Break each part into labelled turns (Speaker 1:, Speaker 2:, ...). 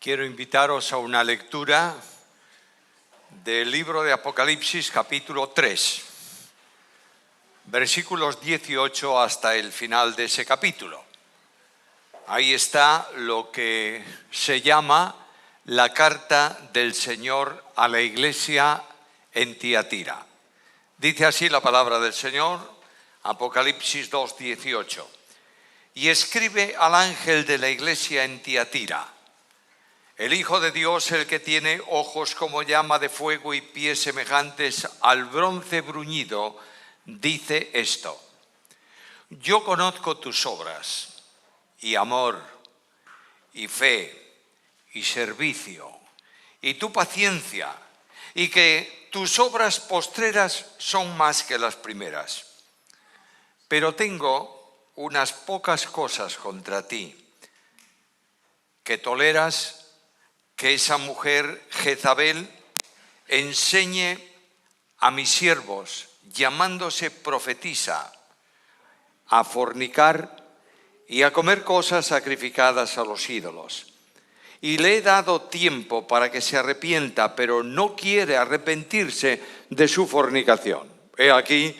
Speaker 1: Quiero invitaros a una lectura del libro de Apocalipsis, capítulo 3, versículos 18 hasta el final de ese capítulo. Ahí está lo que se llama la carta del Señor a la iglesia en Tiatira. Dice así la palabra del Señor, Apocalipsis 2, 18. Y escribe al ángel de la iglesia en Tiatira: el Hijo de Dios, el que tiene ojos como llama de fuego y pies semejantes al bronce bruñido, dice esto: yo conozco tus obras, y amor, y fe, y servicio, y tu paciencia, y que tus obras postreras son más que las primeras. Pero tengo unas pocas cosas contra ti, que toleras que esa mujer Jezabel enseñe a mis siervos, llamándose profetisa, a fornicar y a comer cosas sacrificadas a los ídolos. Y le he dado tiempo para que se arrepienta, pero no quiere arrepentirse de su fornicación. He aquí,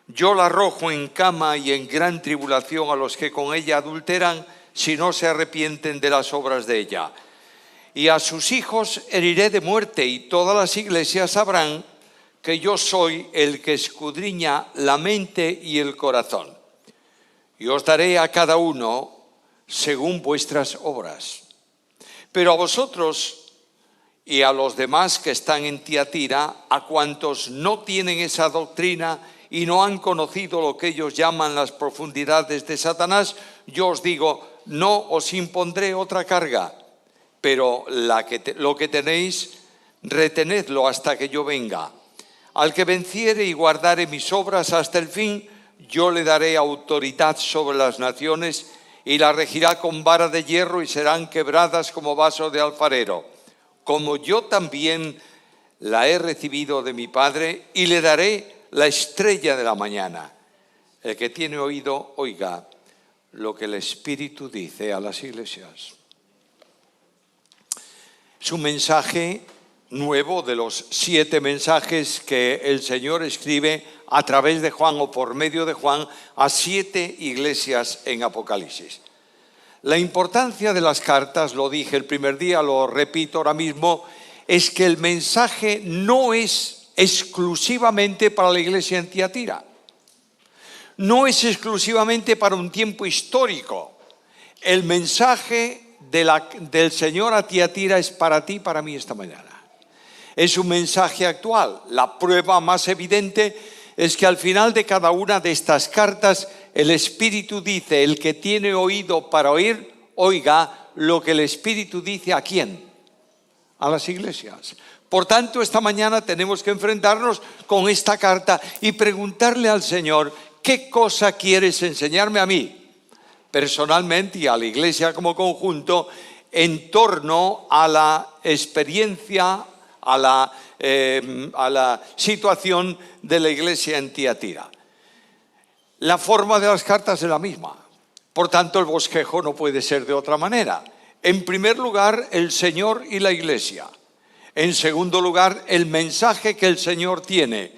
Speaker 1: yo la arrojo en cama y en gran tribulación a los que con ella adulteran, si no se arrepienten de las obras de ella. Y a sus hijos heriré de muerte, y todas las iglesias sabrán que yo soy el que escudriña la mente y el corazón. Y os daré a cada uno según vuestras obras. Pero a vosotros y a los demás que están en Tiatira, a cuantos no tienen esa doctrina y no han conocido lo que ellos llaman las profundidades de Satanás, yo os digo, no os impondré otra carga, pero lo que tenéis, retenedlo hasta que yo venga. Al que venciere y guardare mis obras hasta el fin, yo le daré autoridad sobre las naciones y la regirá con vara de hierro y serán quebradas como vaso de alfarero. Como yo también la he recibido de mi Padre, y le daré la estrella de la mañana. El que tiene oído, oiga lo que el Espíritu dice a las iglesias. Es un mensaje nuevo de los 7 mensajes que el Señor escribe a través de Juan o por medio de Juan a 7 iglesias en Apocalipsis. La importancia de las cartas, lo dije el primer día, lo repito ahora mismo, es que el mensaje no es exclusivamente para la iglesia en Tiatira. No es exclusivamente para un tiempo histórico. El mensaje del Señor a Tiatira es para ti y para mí esta mañana. Es un mensaje actual. La prueba más evidente es que al final de cada una de estas cartas el Espíritu dice: el que tiene oído para oír, oiga lo que el Espíritu dice. ¿A quién? A las iglesias. Por tanto, esta mañana tenemos que enfrentarnos con esta carta y preguntarle al Señor: ¿qué cosa quieres enseñarme a mí personalmente y a la iglesia como conjunto en torno a la experiencia, a la situación de la iglesia en Tiatira? La forma de las cartas es la misma, por tanto el bosquejo no puede ser de otra manera. En primer lugar, el Señor y la iglesia. En segundo lugar, el mensaje que el Señor tiene.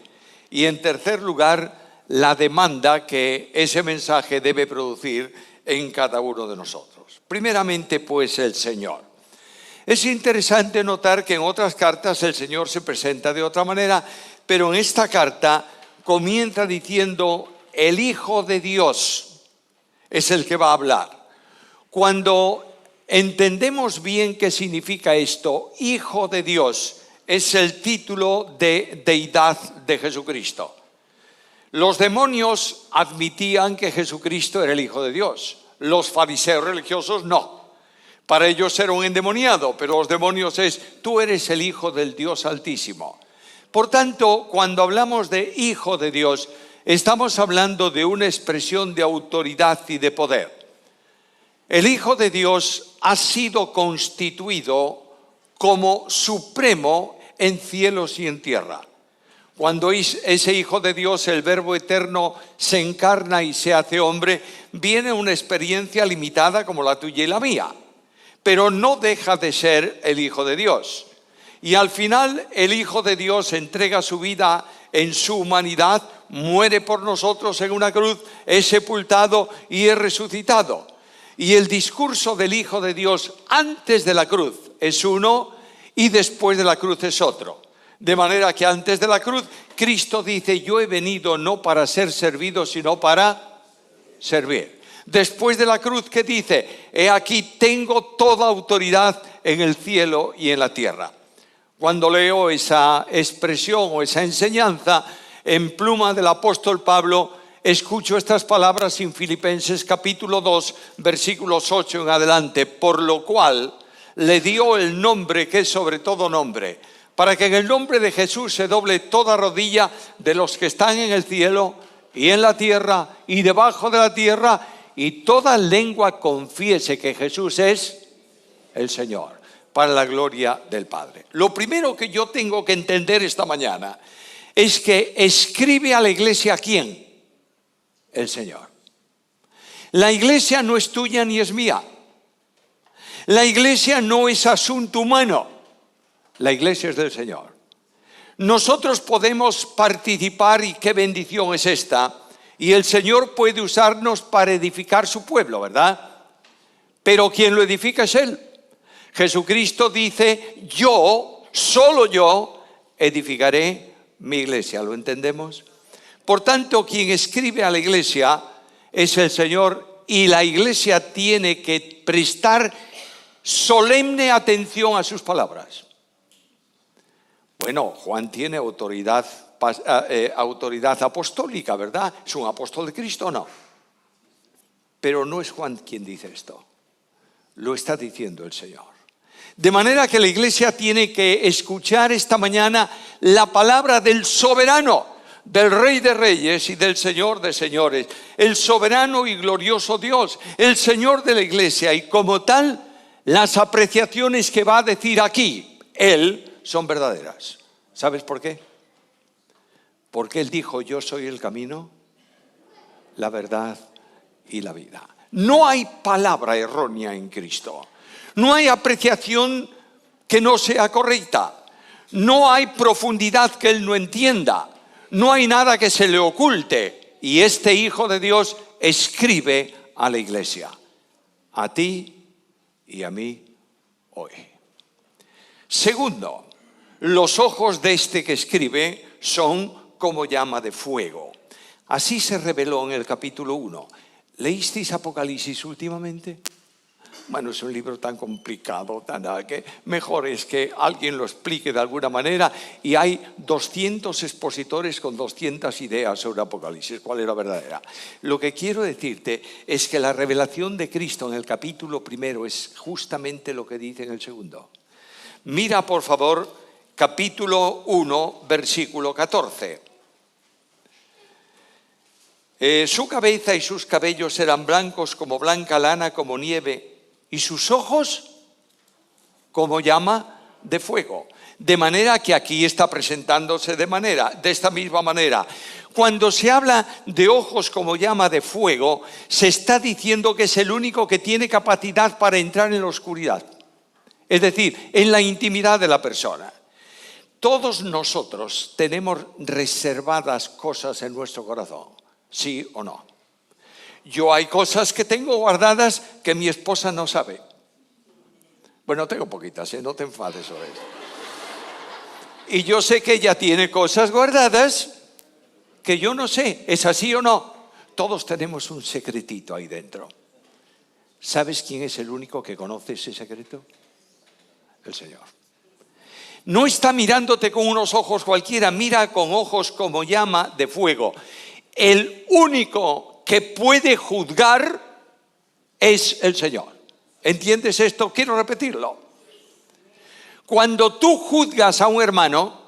Speaker 1: Y en tercer lugar, la demanda que ese mensaje debe producir en cada uno de nosotros. Primeramente, pues, el Señor. Es interesante notar que en otras cartas el Señor se presenta de otra manera, pero en esta carta comienza diciendo: el Hijo de Dios es el que va a hablar. Cuando entendemos bien qué significa esto, Hijo de Dios es el título de deidad de Jesucristo. Los demonios admitían que Jesucristo era el Hijo de Dios. Los fariseos religiosos no. Para ellos era un endemoniado, pero los demonios es: tú eres el Hijo del Dios Altísimo. Por tanto, cuando hablamos de Hijo de Dios, estamos hablando de una expresión de autoridad y de poder. El Hijo de Dios ha sido constituido como supremo en cielos y en tierra. Cuando ese Hijo de Dios, el Verbo eterno, se encarna y se hace hombre, viene una experiencia limitada como la tuya y la mía. pero no deja de ser el Hijo de Dios. Y al final el Hijo de Dios entrega su vida en su humanidad, muere por nosotros en una cruz, es sepultado y es resucitado. Y el discurso del Hijo de Dios antes de la cruz es uno y después de la cruz es otro. De manera que antes de la cruz, Cristo dice: yo he venido no para ser servido, sino para servir. Después de la cruz, ¿qué dice? He aquí, tengo toda autoridad en el cielo y en la tierra. Cuando leo esa expresión o esa enseñanza en pluma del apóstol Pablo, escucho estas palabras en Filipenses capítulo 2, versículos 8 en adelante: por lo cual le dio el nombre que es sobre todo nombre, para que en el nombre de Jesús se doble toda rodilla de los que están en el cielo y en la tierra y debajo de la tierra, y toda lengua confiese que Jesús es el Señor, para la gloria del Padre. Lo primero que yo tengo que entender esta mañana es que escribe a la iglesia ¿quién? El Señor. La iglesia no es tuya ni es mía. La iglesia no es asunto humano. La iglesia es del Señor. Nosotros podemos participar, y qué bendición es esta, y el Señor puede usarnos para edificar su pueblo, ¿verdad? Pero quien lo edifica es Él. Jesucristo dice: yo, solo yo, edificaré mi iglesia. ¿Lo entendemos? Por tanto, quien escribe a la iglesia es el Señor, y la iglesia tiene que prestar solemne atención a sus palabras. Bueno, Juan tiene autoridad apostólica, ¿verdad? ¿Es un apóstol de Cristo o no? Pero no es Juan quien dice esto. Lo está diciendo el Señor. De manera que la iglesia tiene que escuchar esta mañana la palabra del soberano, del Rey de Reyes y del Señor de Señores, el soberano y glorioso Dios, el Señor de la iglesia, y como tal, las apreciaciones que va a decir aquí Él son verdaderas. ¿Sabes por qué? Porque Él dijo: yo soy el camino, la verdad y la vida. No hay palabra errónea en Cristo. No hay apreciación que no sea correcta. No hay profundidad que Él no entienda. No hay nada que se le oculte. Y este Hijo de Dios escribe a la iglesia, a ti y a mí hoy. Segundo, los ojos de este que escribe son como llama de fuego. Así se reveló en el capítulo 1. ¿Leísteis Apocalipsis últimamente? Bueno, es un libro tan complicado, que mejor es que alguien lo explique de alguna manera, y hay 200 expositores con 200 ideas sobre Apocalipsis. ¿Cuál es la verdadera? Lo que quiero decirte es que la revelación de Cristo en el capítulo 1 es justamente lo que dice en el 2. Mira, por favor, capítulo 1, versículo 14. Su cabeza y sus cabellos eran blancos como blanca lana, como nieve, y sus ojos como llama de fuego. De manera que aquí está presentándose de esta misma manera. Cuando se habla de ojos como llama de fuego, se está diciendo que es el único que tiene capacidad para entrar en la oscuridad. Es decir, en la intimidad de la persona. Todos nosotros tenemos reservadas cosas en nuestro corazón, ¿sí o no? Yo hay cosas que tengo guardadas que mi esposa no sabe. Bueno, tengo poquitas, no te enfades sobre eso. Y yo sé que ella tiene cosas guardadas que yo no sé. ¿Es así o no? Todos tenemos un secretito ahí dentro. ¿Sabes quién es el único que conoce ese secreto? El Señor. No está mirándote con unos ojos cualquiera, mira con ojos como llama de fuego. El único que puede juzgar es el Señor. ¿Entiendes esto? Quiero repetirlo. Cuando tú juzgas a un hermano,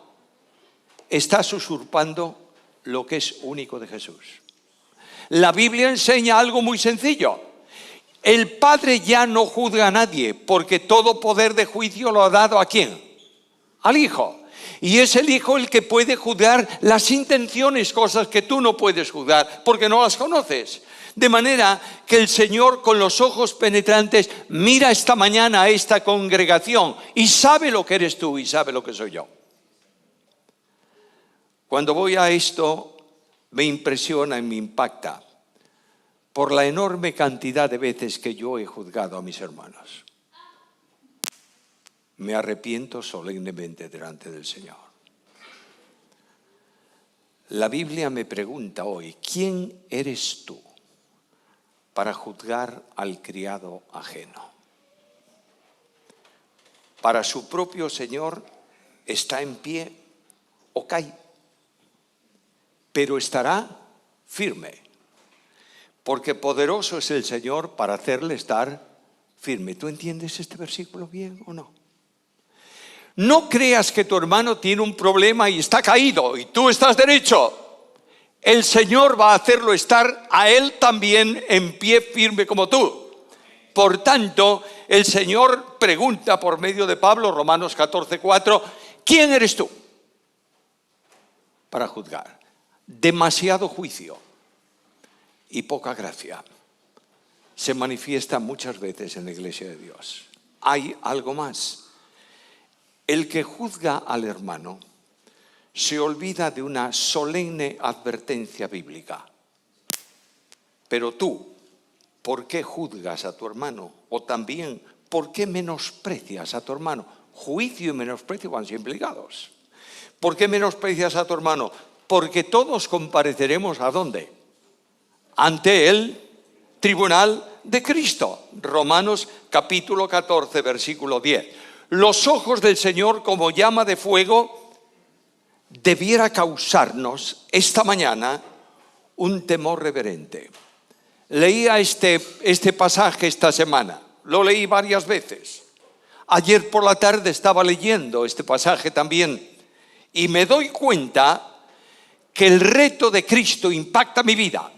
Speaker 1: estás usurpando lo que es único de Jesús. La Biblia enseña algo muy sencillo. El Padre ya no juzga a nadie, porque todo poder de juicio lo ha dado ¿a quién? Al Hijo. Y es el Hijo el que puede juzgar las intenciones, cosas que tú no puedes juzgar porque no las conoces. De manera que el Señor con los ojos penetrantes mira esta mañana a esta congregación y sabe lo que eres tú y sabe lo que soy yo. Cuando voy a esto me impresiona y me impacta por la enorme cantidad de veces que yo he juzgado a mis hermanos. Me arrepiento solemnemente delante del Señor. La Biblia me pregunta hoy, ¿quién eres tú para juzgar al criado ajeno? Para su propio Señor está en pie o cae, pero estará firme, porque poderoso es el Señor para hacerle estar firme. ¿Tú entiendes este versículo bien o no? No creas que tu hermano tiene un problema y está caído y tú estás derecho. El Señor va a hacerlo estar a él también en pie firme como tú. Por tanto, el Señor pregunta por medio de Pablo, Romanos 14:4, ¿quién eres tú para juzgar? Demasiado juicio y poca gracia se manifiesta muchas veces en la iglesia de Dios. Hay algo más. El que juzga al hermano se olvida de una solemne advertencia bíblica. Pero tú, ¿por qué juzgas a tu hermano? O también, ¿por qué menosprecias a tu hermano? Juicio y menosprecio van siempre ligados. ¿Por qué menosprecias a tu hermano? Porque todos compareceremos ¿a dónde? Ante el tribunal de Cristo. Romanos capítulo 14, versículo 10. Los ojos del Señor como llama de fuego debiera causarnos esta mañana un temor reverente. Leía este pasaje esta semana, lo leí varias veces. Ayer por la tarde estaba leyendo este pasaje también y me doy cuenta que el reto de Cristo impacta mi vida.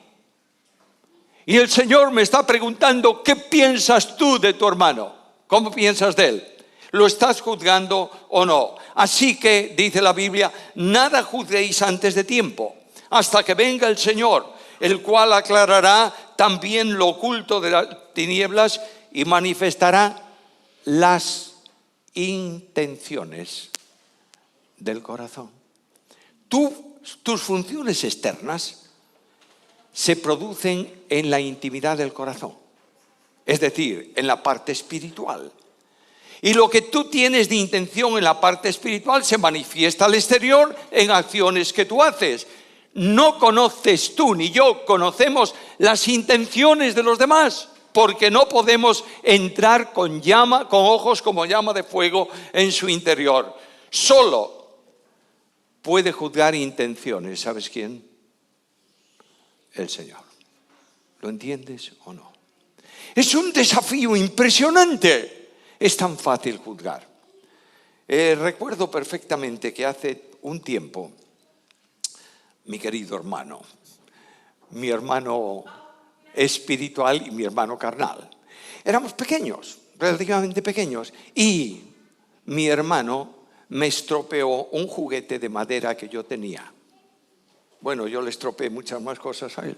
Speaker 1: Y el Señor me está preguntando, ¿qué piensas tú de tu hermano? ¿Cómo piensas de él? ¿Lo estás juzgando o no? Así que, dice la Biblia, nada juzguéis antes de tiempo, hasta que venga el Señor, el cual aclarará también lo oculto de las tinieblas y manifestará las intenciones del corazón. Tus funciones externas se producen en la intimidad del corazón, es decir, en la parte espiritual. Y lo que tú tienes de intención en la parte espiritual se manifiesta al exterior en acciones que tú haces. No conoces tú ni yo conocemos las intenciones de los demás, porque no podemos entrar con ojos como llama de fuego en su interior. Solo puede juzgar intenciones. ¿Sabes quién? El Señor. ¿Lo entiendes o no? Es un desafío impresionante. Es tan fácil juzgar. Recuerdo perfectamente que hace un tiempo, mi querido hermano, mi hermano espiritual y mi hermano carnal, éramos pequeños, relativamente pequeños, y mi hermano me estropeó un juguete de madera que yo tenía. Bueno, yo le estropeé muchas más cosas a él.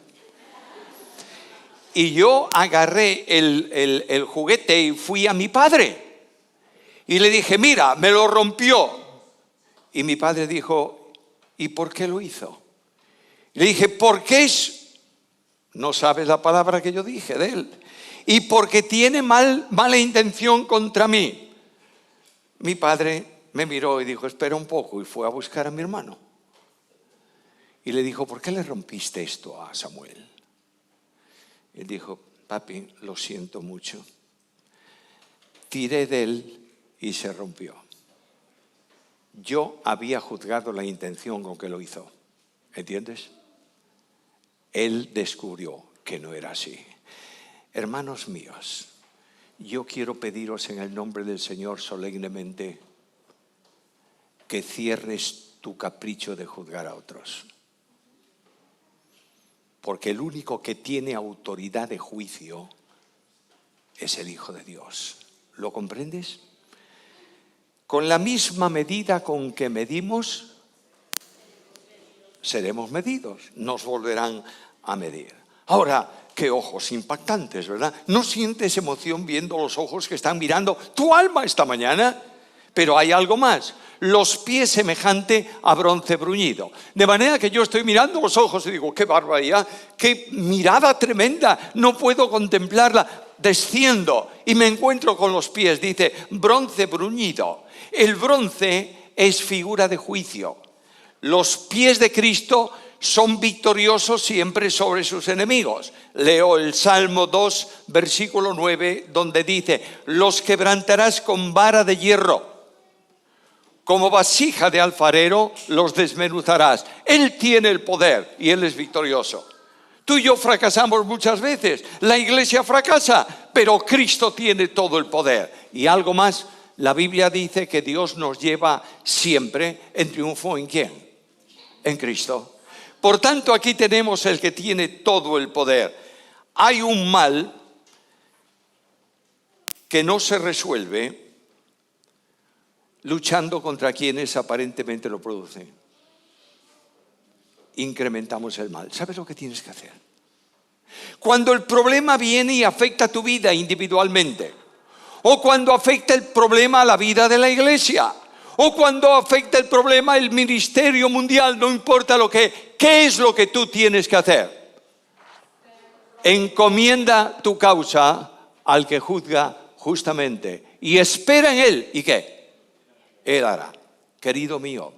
Speaker 1: Y yo agarré el juguete y fui a mi padre. Y le dije, mira, me lo rompió. Y mi padre dijo, ¿y por qué lo hizo? Le dije, porque no sabes la palabra que yo dije de él. Y porque tiene mala intención contra mí. Mi padre me miró y dijo, espera un poco. Y fue a buscar a mi hermano. Y le dijo, ¿por qué le rompiste esto a Samuel? Él dijo, papi, lo siento mucho. Tiré de él y se rompió. Yo había juzgado la intención con que lo hizo. ¿Entiendes? Él descubrió que no era así. Hermanos míos, yo quiero pediros en el nombre del Señor solemnemente que cierres tu capricho de juzgar a otros. Porque el único que tiene autoridad de juicio es el Hijo de Dios. ¿Lo comprendes? Con la misma medida con que medimos, seremos medidos. Nos volverán a medir. Ahora, Qué ojos impactantes, ¿verdad? ¿No sientes emoción viendo los ojos que están mirando tu alma esta mañana? Pero hay algo más. Los pies semejante a bronce bruñido. De manera que yo estoy mirando los ojos y digo, qué barbaridad, qué mirada tremenda, no puedo contemplarla. Desciendo y me encuentro con los pies, dice, bronce bruñido. El bronce es figura de juicio. Los pies de Cristo son victoriosos siempre sobre sus enemigos. Leo el Salmo 2, versículo 9, donde dice, los quebrantarás con vara de hierro. Como vasija de alfarero los desmenuzarás. Él tiene el poder y Él es victorioso. Tú y yo fracasamos muchas veces. La iglesia fracasa, pero Cristo tiene todo el poder. Y algo más, la Biblia dice que Dios nos lleva siempre en triunfo. ¿En quién? En Cristo. Por tanto, aquí tenemos el que tiene todo el poder. Hay un mal que no se resuelve luchando contra quienes aparentemente lo producen. Incrementamos el mal. ¿Sabes lo que tienes que hacer? Cuando el problema viene y afecta a tu vida individualmente, o cuando afecta el problema a la vida de la iglesia, o cuando afecta el problema al ministerio mundial, no importa ¿qué es lo que tú tienes que hacer? Encomienda tu causa al que juzga justamente y espera en Él. ¿Y qué? Él hará. Querido mío,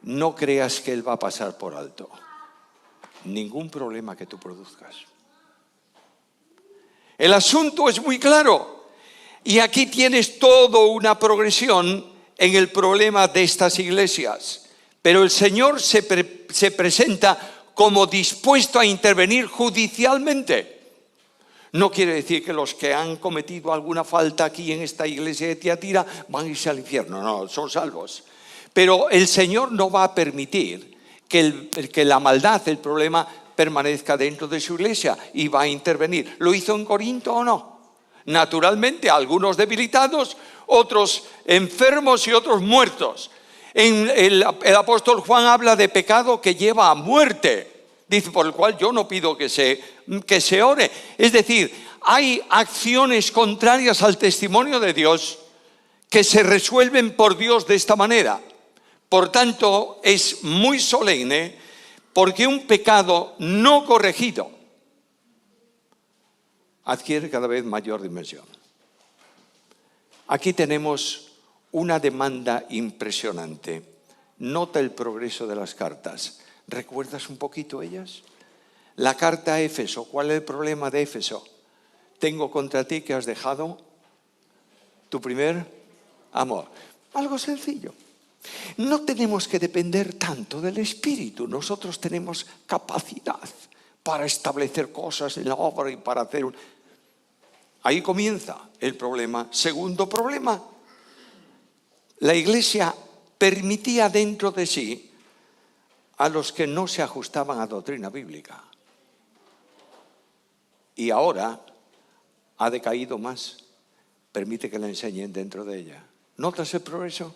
Speaker 1: no creas que Él va a pasar por alto ningún problema que tú produzcas. El asunto es muy claro. Y aquí tienes toda una progresión en el problema de estas iglesias. Pero el Señor se presenta como dispuesto a intervenir judicialmente. No quiere decir que los que han cometido alguna falta aquí en esta iglesia de Tiatira van a irse al infierno. No, son salvos. Pero el Señor no va a permitir que la maldad, el problema, permanezca dentro de su iglesia y va a intervenir. ¿Lo hizo en Corinto o no? Naturalmente, algunos debilitados, otros enfermos y otros muertos. El apóstol Juan habla de pecado que lleva a muerte. Dice, por el cual yo no pido que se ore. Es decir, hay acciones contrarias al testimonio de Dios que se resuelven por Dios de esta manera. Por tanto, es muy solemne porque un pecado no corregido adquiere cada vez mayor dimensión. Aquí tenemos una demanda impresionante. Nota el progreso de las cartas. ¿Recuerdas un poquito ellas? La carta a Éfeso. ¿Cuál es el problema de Éfeso? Tengo contra ti que has dejado tu primer amor. Algo sencillo. No tenemos que depender tanto del Espíritu. Nosotros tenemos capacidad para establecer cosas en la obra y para hacer Ahí comienza el problema. Segundo problema. La iglesia permitía dentro de sí a los que no se ajustaban a doctrina bíblica. Y ahora ha decaído más. Permite que la enseñen dentro de ella. ¿Notas el progreso?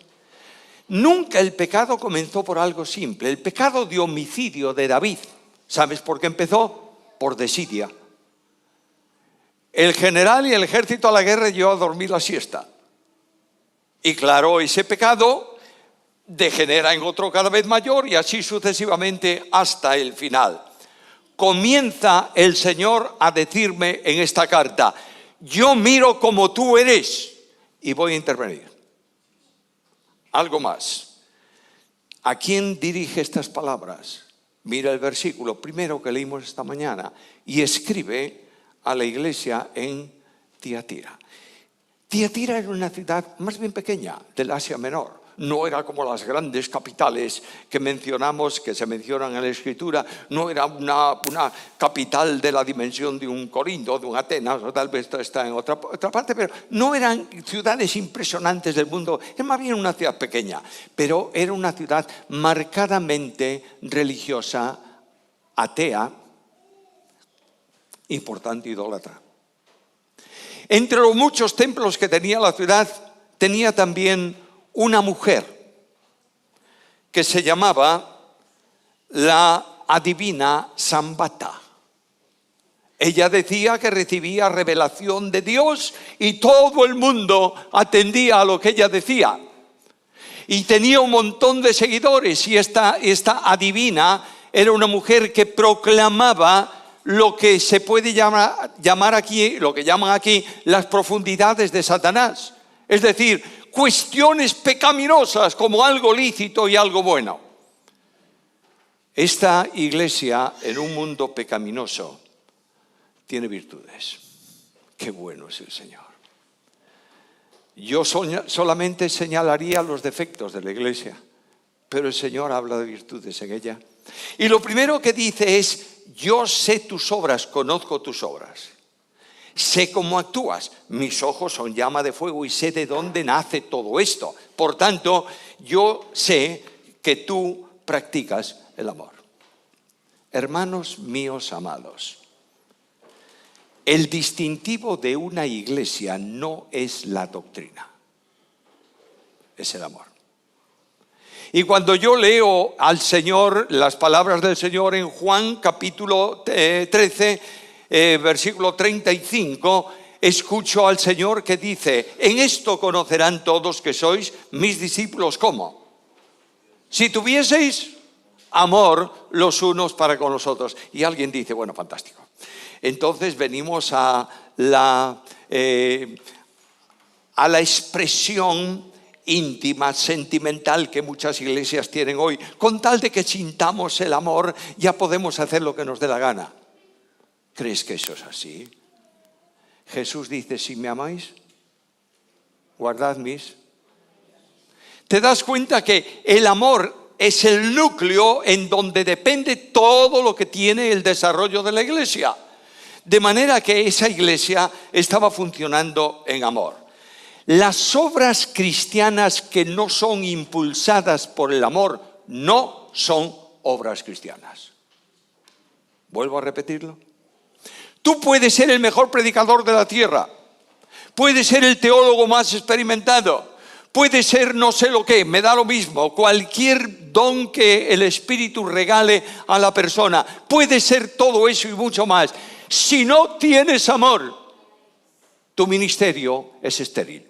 Speaker 1: Nunca el pecado comenzó por algo simple. El pecado de homicidio de David, ¿sabes por qué empezó? Por desidia. El general y el ejército a la guerra llevó a dormir la siesta. Y claro, ese pecado degenera en otro cada vez mayor y así sucesivamente hasta el final. Comienza el Señor a decirme en esta carta, yo miro como tú eres y voy a intervenir. Algo más. ¿A quién dirige estas palabras? Mira el versículo primero que leímos esta mañana. Y escribe a la iglesia en Tiatira. Tiatira era una ciudad más bien pequeña del Asia Menor. No era como las grandes capitales que mencionamos, que se mencionan en la Escritura. No era una capital de la dimensión de un Corinto, de un Atenas, o tal vez esto está en otra parte, pero no eran ciudades impresionantes del mundo. Es más bien una ciudad pequeña, pero era una ciudad marcadamente religiosa, atea y por tanto idólatra. Entre los muchos templos que tenía la ciudad, tenía también una mujer que se llamaba la adivina Sambata. Ella decía que recibía revelación de Dios y todo el mundo atendía a lo que ella decía. Y tenía un montón de seguidores, y esta adivina era una mujer que proclamaba lo que se puede llamar aquí, lo que llaman aquí las profundidades de Satanás. Es decir, cuestiones pecaminosas como algo lícito y algo bueno. Esta iglesia, en un mundo pecaminoso, tiene virtudes. Qué bueno es el Señor. Yo solamente señalaría los defectos de la iglesia, pero el Señor habla de virtudes en ella. Y lo primero que dice es: yo sé tus obras, conozco tus obras. Sé cómo actúas, mis ojos son llama de fuego y sé de dónde nace todo esto. Por tanto, yo sé que tú practicas el amor. Hermanos míos amados, el distintivo de una iglesia no es la doctrina, es el amor. Y cuando yo leo al Señor, las palabras del Señor en Juan capítulo 13, versículo 35, escucho al Señor que dice: en esto conocerán todos que sois mis discípulos. ¿Cómo? Si tuvieseis amor los unos para con los otros. Y alguien dice: bueno, fantástico. Entonces venimos a la expresión íntima, sentimental que muchas iglesias tienen hoy. Con tal de que sintamos el amor, ya podemos hacer lo que nos dé la gana. ¿Crees que eso es así? Jesús dice: si me amáis, guardad mis. ¿Te das cuenta que el amor es el núcleo en donde depende todo lo que tiene el desarrollo de la iglesia? De manera que esa iglesia estaba funcionando en amor. Las obras cristianas que no son impulsadas por el amor no son obras cristianas. Vuelvo a repetirlo. Tú puedes ser el mejor predicador de la tierra, puedes ser el teólogo más experimentado, puedes ser no sé lo qué, me da lo mismo, cualquier don que el Espíritu regale a la persona, puede ser todo eso y mucho más. Si no tienes amor, tu ministerio es estéril.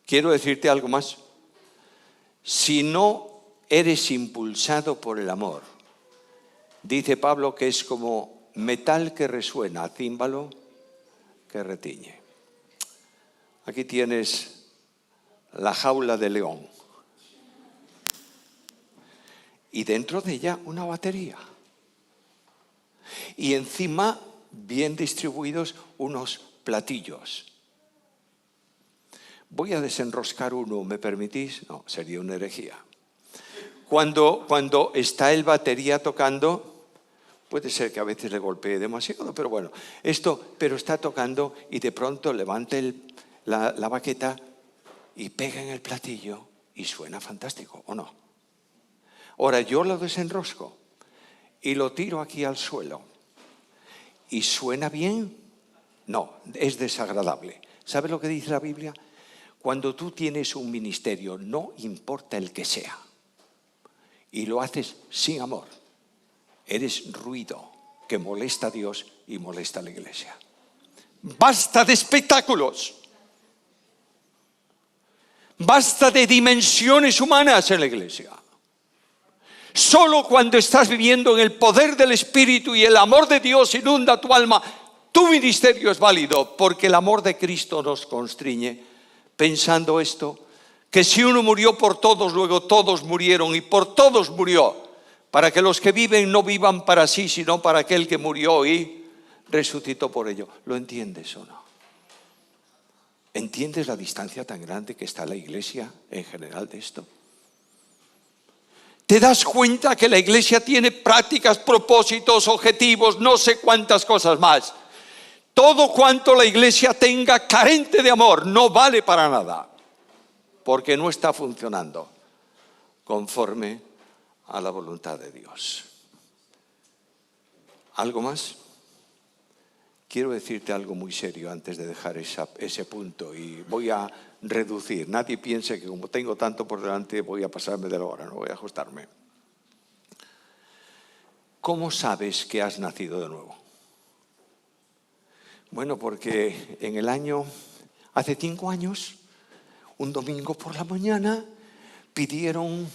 Speaker 1: Quiero decirte algo más. Si no eres impulsado por el amor, dice Pablo que es como metal que resuena, címbalo que retiñe. Aquí tienes la jaula de león. Y dentro de ella una batería. Y encima, bien distribuidos, unos platillos. Voy a desenroscar uno, ¿me permitís? No, sería una herejía. Cuando está el batería tocando, puede ser que a veces le golpee demasiado, pero bueno, pero está tocando y de pronto levanta la baqueta y pega en el platillo y suena fantástico, ¿o no? Ahora yo lo desenrosco y lo tiro aquí al suelo. ¿Y suena bien? No, es desagradable. ¿Sabes lo que dice la Biblia? Cuando tú tienes un ministerio, no importa el que sea, y lo haces sin amor, eres ruido que molesta a Dios y molesta a la iglesia. Basta de espectáculos. Basta de dimensiones humanas en la iglesia. Solo cuando estás viviendo en el poder del Espíritu y el amor de Dios inunda tu alma, tu ministerio es válido, porque el amor de Cristo nos constriñe. Pensando esto, que si uno murió por todos, luego todos murieron y por todos murió, para que los que viven no vivan para sí, sino para aquel que murió y resucitó por ello. ¿Lo entiendes o no? ¿Entiendes la distancia tan grande que está la iglesia en general de esto? ¿Te das cuenta que la iglesia tiene prácticas, propósitos, objetivos, no sé cuántas cosas más? Todo cuanto la iglesia tenga carente de amor no vale para nada, porque no está funcionando conforme a la voluntad de Dios. ¿Algo más? Quiero decirte algo muy serio antes de dejar ese punto y voy a reducir. Nadie piense que como tengo tanto por delante voy a pasarme de la hora, no voy a ajustarme. ¿Cómo sabes que has nacido de nuevo? Bueno, porque en el año, hace 5 años, un domingo por la mañana, pidieron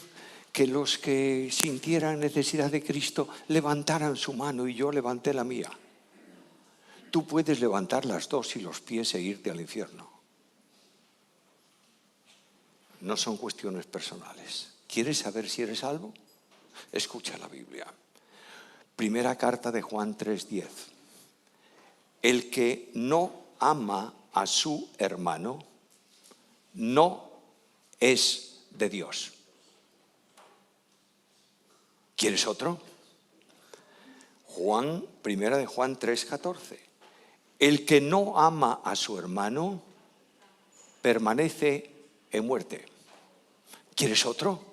Speaker 1: que los que sintieran necesidad de Cristo levantaran su mano y yo levanté la mía. Tú puedes levantar las dos y los pies e irte al infierno. No son cuestiones personales. ¿Quieres saber si eres salvo? Escucha la Biblia. Primera carta de Juan 3:10. El que no ama a su hermano no es de Dios. ¿Quieres otro? Primera de Juan 3:14. El que no ama a su hermano permanece en muerte. ¿Quieres otro?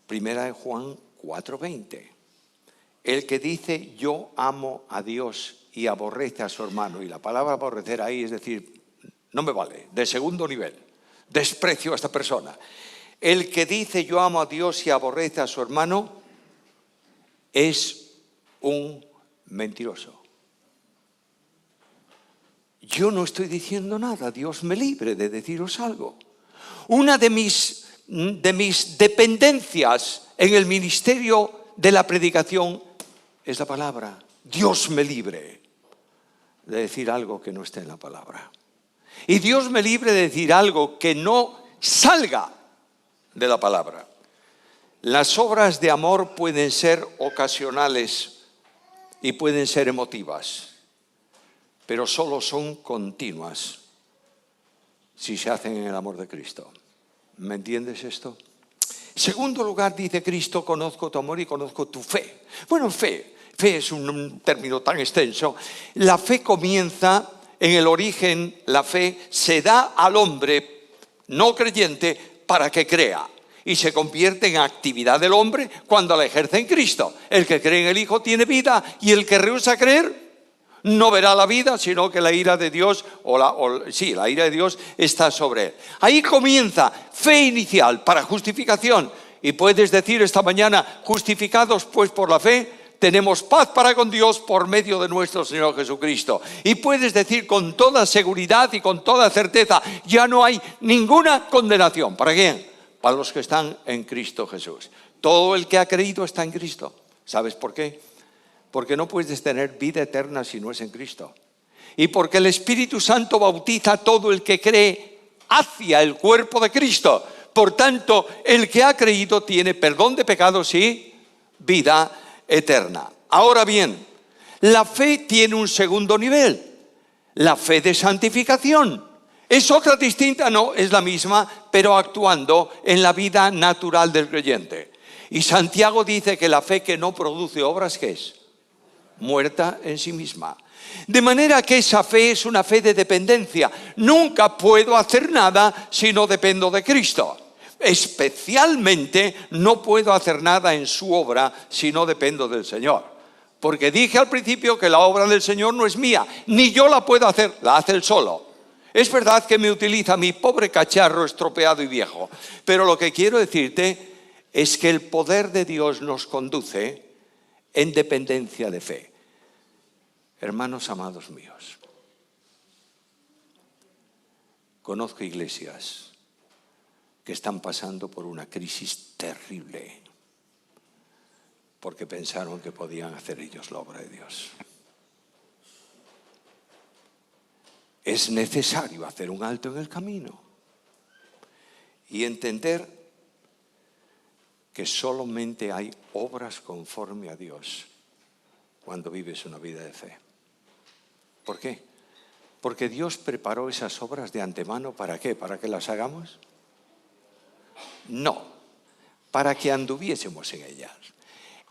Speaker 1: Primera de Juan 4:20. El que dice yo amo a Dios y aborrece a su hermano, y la palabra aborrecer ahí es decir, no me vale, de segundo nivel, desprecio a esta persona. El que dice yo amo a Dios y aborrece a su hermano es un mentiroso. Yo no estoy diciendo nada, Dios me libre de deciros algo. Una de mis dependencias en el ministerio de la predicación es la palabra. Dios me libre de decir algo que no esté en la palabra. Y Dios me libre de decir algo que no salga de la palabra. Las obras de amor pueden ser ocasionales y pueden ser emotivas, pero solo son continuas si se hacen en el amor de Cristo. ¿Me entiendes esto? Segundo lugar, dice Cristo, conozco tu amor y conozco tu fe. Bueno, fe es un término tan extenso. La fe comienza en el origen, la fe se da al hombre no creyente para que crea. Y se convierte en actividad del hombre cuando la ejerce en Cristo. El que cree en el Hijo tiene vida y el que rehúsa creer no verá la vida, sino que la ira de Dios, la ira de Dios está sobre él. Ahí comienza fe inicial para justificación. Y puedes decir esta mañana, justificados pues por la fe, tenemos paz para con Dios por medio de nuestro Señor Jesucristo. Y puedes decir con toda seguridad y con toda certeza, ya no hay ninguna condenación. ¿Para quién? Para los que están en Cristo Jesús. Todo el que ha creído está en Cristo. ¿Sabes por qué? Porque no puedes tener vida eterna si no es en Cristo. Y porque el Espíritu Santo bautiza a todo el que cree hacia el cuerpo de Cristo. Por tanto, el que ha creído tiene perdón de pecados y vida eterna. Ahora bien, la fe tiene un segundo nivel. La fe de santificación. ¿Es otra distinta? No, es la misma, pero actuando en la vida natural del creyente. Y Santiago dice que la fe que no produce obras, ¿qué es? Muerta en sí misma. De manera que esa fe es una fe de dependencia. Nunca puedo hacer nada si no dependo de Cristo. Especialmente no puedo hacer nada en su obra si no dependo del Señor. Porque dije al principio que la obra del Señor no es mía, ni yo la puedo hacer, la hace Él solo. Es verdad que me utiliza mi pobre cacharro estropeado y viejo, pero lo que quiero decirte es que el poder de Dios nos conduce en dependencia de fe. Hermanos amados míos, conozco iglesias que están pasando por una crisis terrible porque pensaron que podían hacer ellos la obra de Dios. Es necesario hacer un alto en el camino y entender que solamente hay obras conforme a Dios cuando vives una vida de fe. ¿Por qué? Porque Dios preparó esas obras de antemano. ¿Para qué? ¿Para que las hagamos? No, para que anduviésemos en ellas.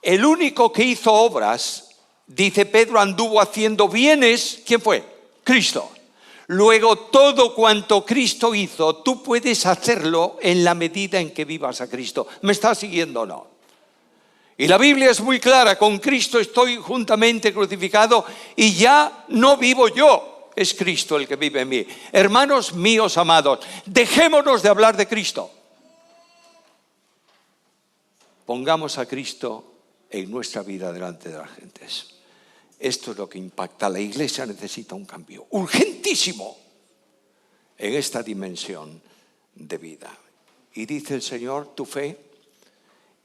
Speaker 1: El único que hizo obras, dice Pedro, anduvo haciendo bienes. ¿Quién fue? Cristo. Luego, todo cuanto Cristo hizo, tú puedes hacerlo en la medida en que vivas a Cristo. ¿Me estás siguiendo o no? Y la Biblia es muy clara, con Cristo estoy juntamente crucificado y ya no vivo yo, es Cristo el que vive en mí. Hermanos míos amados, dejémonos de hablar de Cristo. Pongamos a Cristo en nuestra vida delante de las gentes. Esto es lo que impacta. La Iglesia necesita un cambio urgentísimo en esta dimensión de vida. Y dice el Señor, tu fe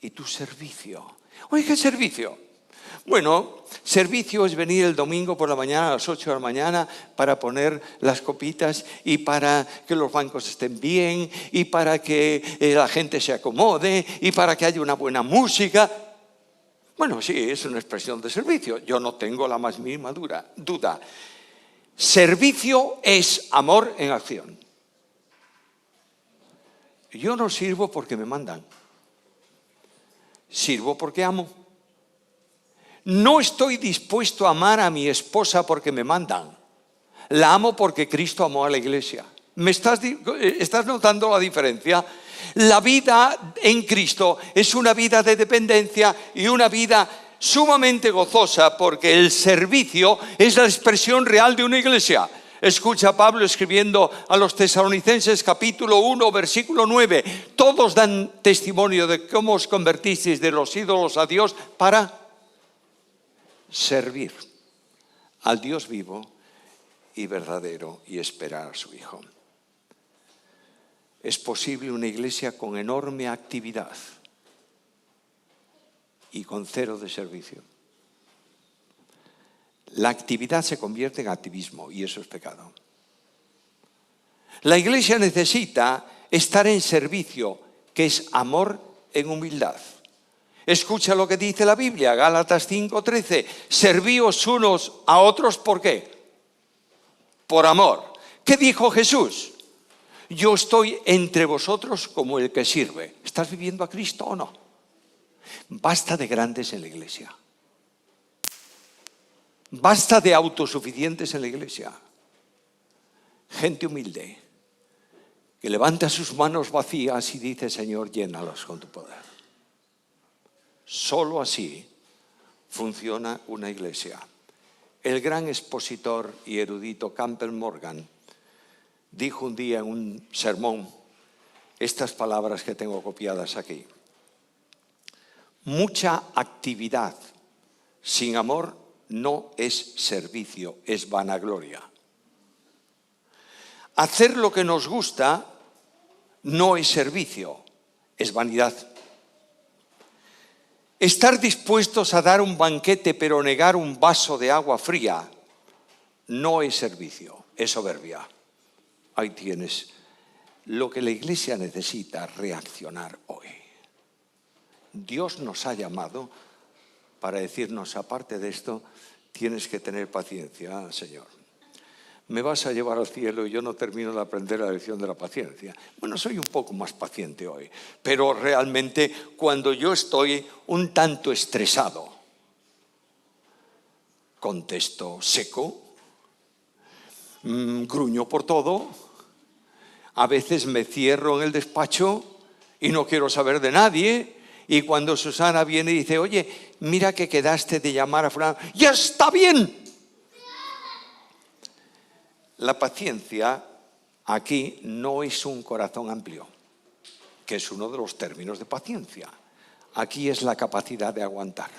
Speaker 1: y tu servicio. Oye, ¿qué servicio? Bueno, servicio es venir el domingo por la mañana a las 8 de la mañana para poner las copitas y para que los bancos estén bien y para que la gente se acomode y para que haya una buena música. Bueno, sí, es una expresión de servicio. Yo no tengo la más mínima duda. Servicio es amor en acción. Yo no sirvo porque me mandan. Sirvo porque amo. No estoy dispuesto a amar a mi esposa porque me mandan. La amo porque Cristo amó a la Iglesia. ¿Estás notando la diferencia? La vida en Cristo es una vida de dependencia y una vida sumamente gozosa porque el servicio es la expresión real de una iglesia. Escucha a Pablo escribiendo a los Tesalonicenses capítulo 1 versículo 9. Todos dan testimonio de cómo os convertisteis de los ídolos a Dios para servir al Dios vivo y verdadero y esperar a su Hijo. Es posible una iglesia con enorme actividad y con cero de servicio. La actividad se convierte en activismo y eso es pecado. La iglesia necesita estar en servicio, que es amor en humildad. Escucha lo que dice la Biblia, Gálatas 5:13. Servíos unos a otros, ¿por qué? Por amor. ¿Qué dijo Jesús? Yo estoy entre vosotros como el que sirve. ¿Estás viviendo a Cristo o no? Basta de grandes en la iglesia. Basta de autosuficientes en la iglesia. Gente humilde que levanta sus manos vacías y dice, Señor, llénalos con tu poder. Solo así funciona una iglesia. El gran expositor y erudito Campbell Morgan dijo un día en un sermón estas palabras que tengo copiadas aquí. Mucha actividad sin amor no es servicio, es vanagloria. Hacer lo que nos gusta no es servicio, es vanidad. Estar dispuestos a dar un banquete pero negar un vaso de agua fría no es servicio, es soberbia. Ahí tienes lo que la iglesia necesita reaccionar hoy. Dios nos ha llamado para decirnos, aparte de esto, tienes que tener paciencia, Señor. Me vas a llevar al cielo y yo no termino de aprender la lección de la paciencia. Bueno, soy un poco más paciente hoy, pero realmente cuando yo estoy un tanto estresado, contesto seco, gruño por todo, a veces me cierro en el despacho y no quiero saber de nadie. Y cuando Susana viene y dice, oye, mira que quedaste de llamar a fulano, ¡ya está bien! La paciencia aquí no es un corazón amplio, que es uno de los términos de paciencia. Aquí es la capacidad de aguantar.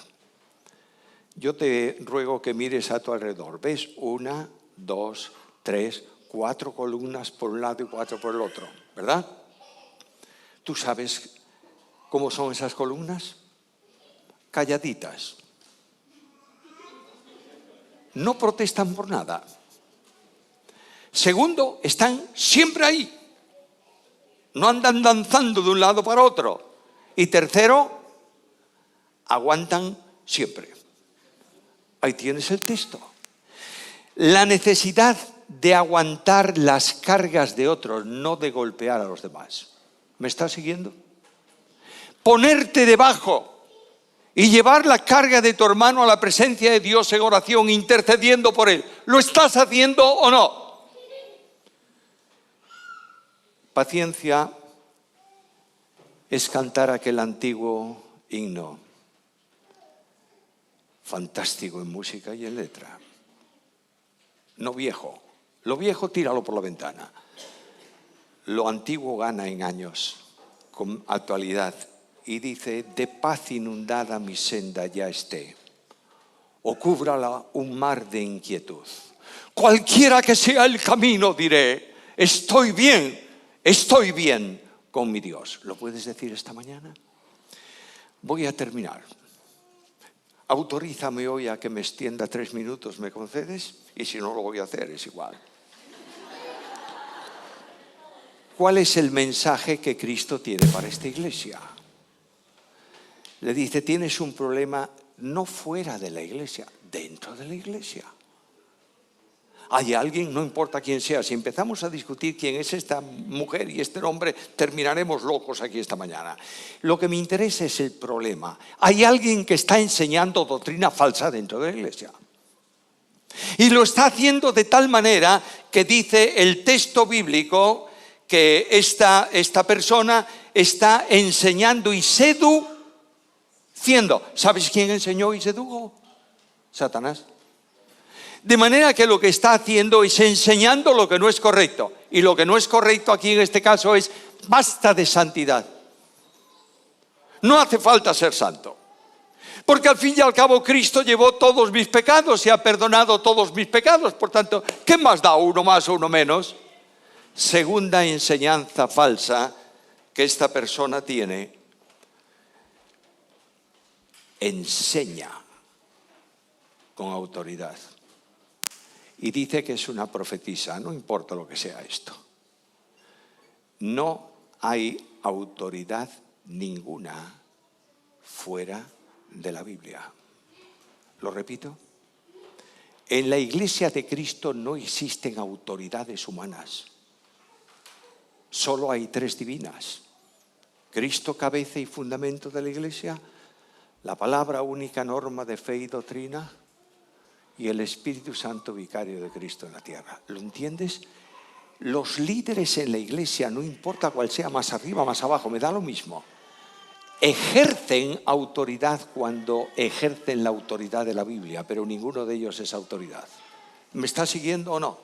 Speaker 1: Yo te ruego que mires a tu alrededor. ¿Ves? 1, 2, 3, 4 columnas por un lado y 4 por el otro, ¿verdad? ¿Tú sabes cómo son esas columnas? Calladitas. No protestan por nada. Segundo, están siempre ahí. No andan danzando de un lado para otro. Y tercero, aguantan siempre. Ahí tienes el texto. La necesidad de aguantar las cargas de otros, no de golpear a los demás. ¿Me estás siguiendo? Ponerte debajo y llevar la carga de tu hermano a la presencia de Dios en oración, intercediendo por él. ¿Lo estás haciendo o no? Paciencia es cantar aquel antiguo himno, fantástico en música y en letra. No viejo. Lo viejo tíralo por la ventana. Lo antiguo gana en años, con actualidad. Y dice, de paz inundada mi senda ya esté. o cúbrala un mar de inquietud. Cualquiera que sea el camino, diré, estoy bien con mi Dios. ¿Lo puedes decir esta mañana? Voy a terminar. Autorízame hoy a que me extienda 3 minutos, ¿me concedes? Y si no lo voy a hacer, es igual. ¿Cuál es el mensaje que Cristo tiene para esta iglesia? Le dice, tienes un problema no fuera de la iglesia, dentro de la iglesia. Hay alguien, no importa quién sea, si empezamos a discutir quién es esta mujer y este hombre, terminaremos locos aquí esta mañana. Lo que me interesa es el problema. Hay alguien que está enseñando doctrina falsa dentro de la iglesia. Y lo está haciendo de tal manera que dice el texto bíblico que esta persona está enseñando y seduciendo. ¿Sabes quién enseñó y sedujo? Satanás. De manera que lo que está haciendo es enseñando lo que no es correcto. Y lo que no es correcto aquí en este caso es basta de santidad. No hace falta ser santo. Porque al fin y al cabo Cristo llevó todos mis pecados y ha perdonado todos mis pecados. Por tanto, ¿qué más da uno más o uno menos? Segunda enseñanza falsa que esta persona tiene. Enseña con autoridad. Y dice que es una profetisa, no importa lo que sea esto. No hay autoridad ninguna fuera de la Biblia. Lo repito. En la iglesia de Cristo no existen autoridades humanas. Solo hay 3 divinas. Cristo, cabeza y fundamento de la iglesia. La palabra, única norma de fe y doctrina. Y el Espíritu Santo, vicario de Cristo en la tierra. ¿Lo entiendes? Los líderes en la iglesia, no importa cuál sea, más arriba, más abajo, me da lo mismo. Ejercen autoridad cuando ejercen la autoridad de la Biblia, pero ninguno de ellos es autoridad. ¿Me está siguiendo o no?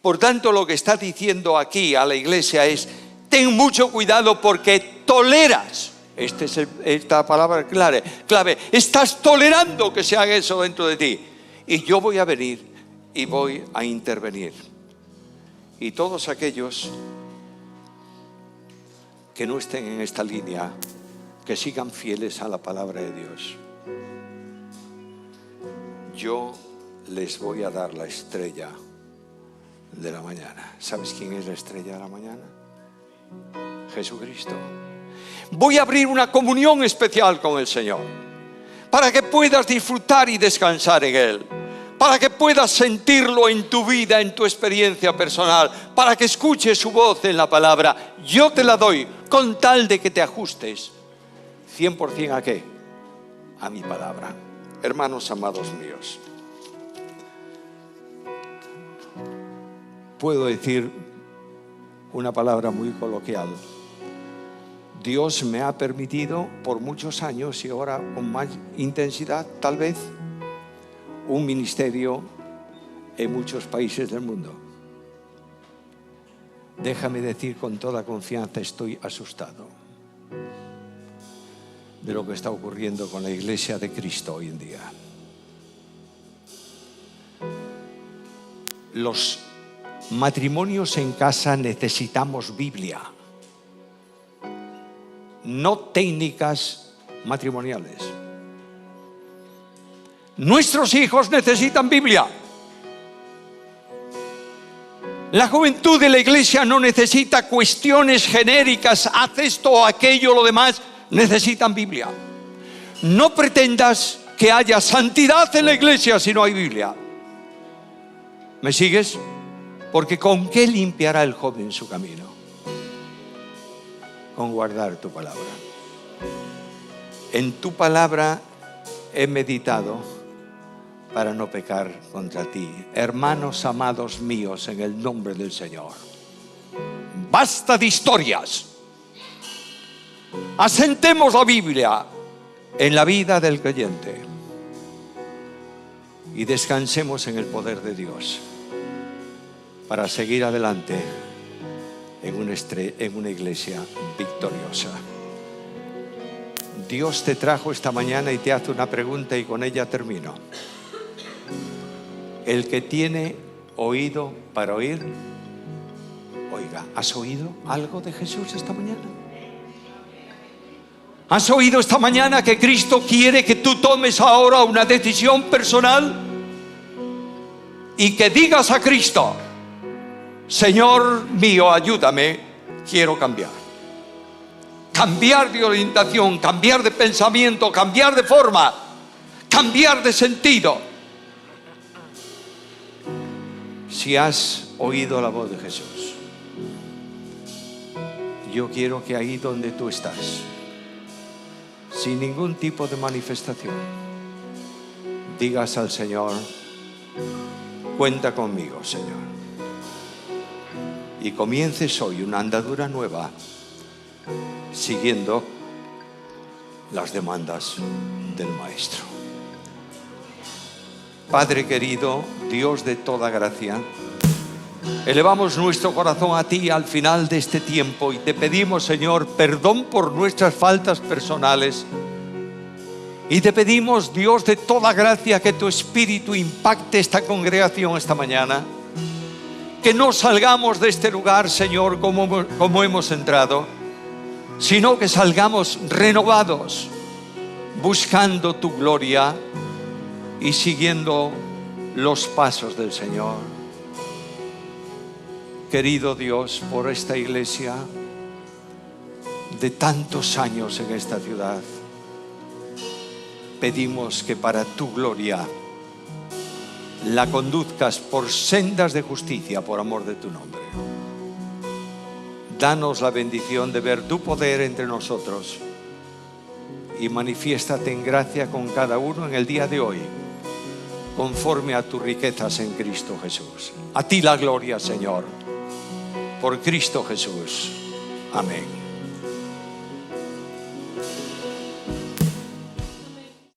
Speaker 1: Por tanto, lo que está diciendo aquí a la iglesia es, ten mucho cuidado porque toleras. Esta palabra clave. Estás tolerando que se haga eso dentro de ti. Y yo voy a venir y voy a intervenir. Y todos aquellos que no estén en esta línea, que sigan fieles a la palabra de Dios, yo les voy a dar la estrella de la mañana. ¿Sabes quién es la estrella de la mañana? Jesucristo. Voy a abrir una comunión especial con el Señor, para que puedas disfrutar y descansar en Él, para que puedas sentirlo en tu vida, en tu experiencia personal, para que escuches su voz en la palabra. Yo te la doy con tal de que te ajustes 100% ¿a qué? A mi palabra. Hermanos amados míos, puedo decir una palabra muy coloquial. Dios me ha permitido por muchos años y ahora con más intensidad tal vez un ministerio en muchos países del mundo. Déjame decir con toda confianza, estoy asustado de lo que está ocurriendo con la iglesia de Cristo hoy en día. Los matrimonios en casa necesitamos Biblia, no técnicas matrimoniales. Nuestros hijos necesitan Biblia. La juventud de la iglesia no necesita cuestiones genéricas, haz esto o aquello, lo demás. Necesitan Biblia. No pretendas que haya santidad en la iglesia si no hay Biblia. ¿Me sigues? Porque ¿con qué limpiará el joven su camino? Con guardar tu palabra. En tu palabra he meditado para no pecar contra ti. Hermanos amados míos, en el nombre del Señor, basta de historias. Asentemos la Biblia en la vida del creyente y descansemos en el poder de Dios para seguir adelante en una iglesia victoriosa. Dios te trajo esta mañana y te hace una pregunta y con ella termino. El que tiene oído para oír, oiga. ¿Has oído algo de Jesús esta mañana? ¿Has oído esta mañana que Cristo quiere que tú tomes ahora una decisión personal y que digas a Cristo: Señor mío, ayúdame, quiero cambiar? Cambiar de orientación, cambiar de pensamiento, cambiar de forma, cambiar de sentido. Si has oído la voz de Jesús, yo quiero que ahí donde tú estás, sin ningún tipo de manifestación, digas al Señor: cuenta conmigo, Señor. Y comiences hoy una andadura nueva, siguiendo las demandas del Maestro. Padre querido, Dios de toda gracia, elevamos nuestro corazón a ti al final de este tiempo y te pedimos, Señor, perdón por nuestras faltas personales. Y te pedimos, Dios de toda gracia, que tu Espíritu impacte esta congregación esta mañana. Que no salgamos de este lugar, Señor, como hemos entrado, sino que salgamos renovados, buscando tu gloria y siguiendo los pasos del Señor. Querido Dios, por esta iglesia de tantos años en esta ciudad, pedimos que para tu gloria la conduzcas por sendas de justicia por amor de tu nombre. Danos la bendición de ver tu poder entre nosotros y manifiéstate en gracia con cada uno en el día de hoy, conforme a tus riquezas en Cristo Jesús. A ti la gloria, Señor, por Cristo Jesús. Amén.